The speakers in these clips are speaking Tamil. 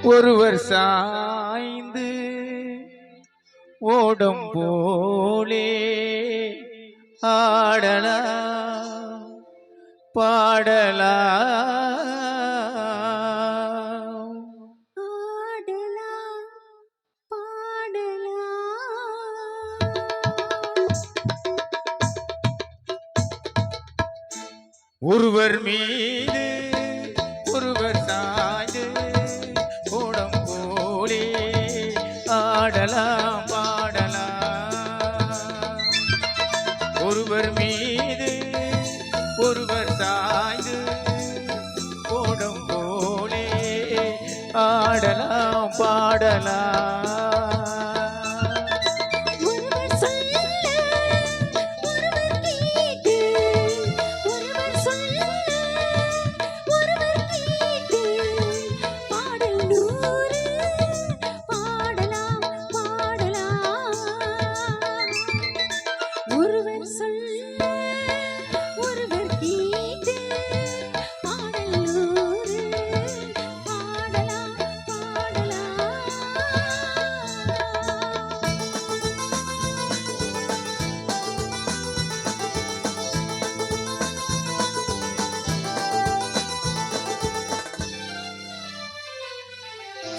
ஒருவர் சாய்ந்து ஓடும் போலே ஆடலாம் பாடலாம் ஆடலாம் பாடலாம். ஒருவர் மீது ஒருவர் சாய்ந்து ஓடும் போலே ஆடலாம் பாடலாம். ஒருவர் மீது ஒருவர் சாய்ந்து ஓடும் போலே ஆடலாம் பாடலாம்.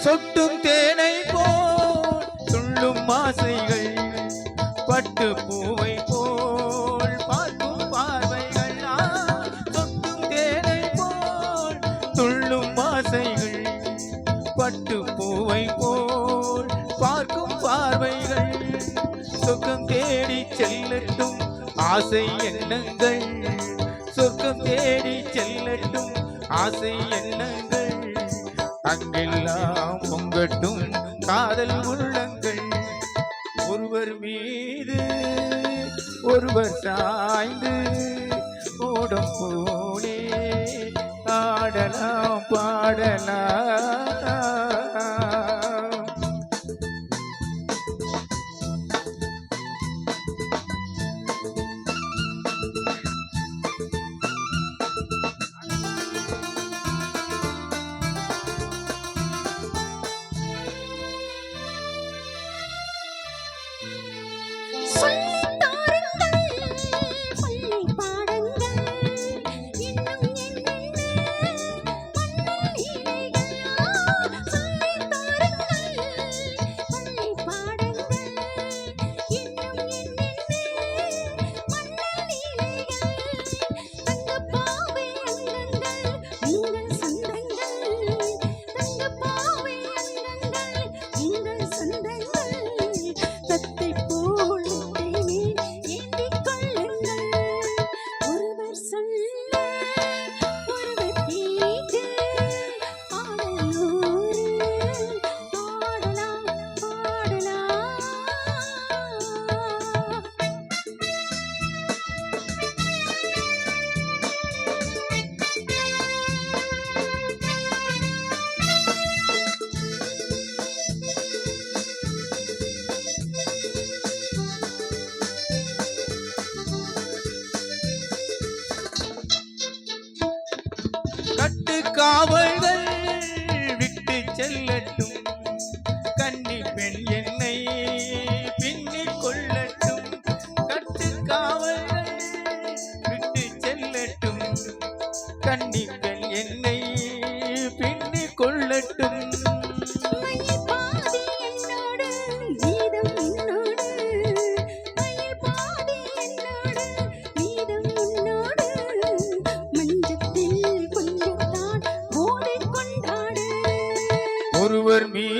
சொட்டும் தேனை போல் துள்ளும் ஆசைகள், பட்டு பூவை போல் பார்க்கும் பார்வைகள். சொட்டும் தேனை போல் துள்ளும் ஆசைகள், பட்டு பூவை போல் பார்க்கும் பார்வைகள். சொர்க்கம் தேடி செல்லட்டும் ஆசை எண்ணங்கள், சொர்க்கம் தேடி செல்லட்டும் ஆசை எண்ணங்கள். அங்கெல்லாம் பொங்கட்டும் காதல் உள்ளங்கள். ஒருவர் மீது ஒருவர் சாய்ந்து ஓடும் போலே ஆடலாம் பாடலாம். கட்டு காவல்கள் விட்டு செல்லட்டும், கன்னி பெண் என்னை பின்னிக் கொள்ளட்டும். கட்டு காவல்கள் விட்டு செல்லட்டும், கன்னி பெண் என்னை பின்னிக் கொள்ளட்டும். ஒருவர் மீது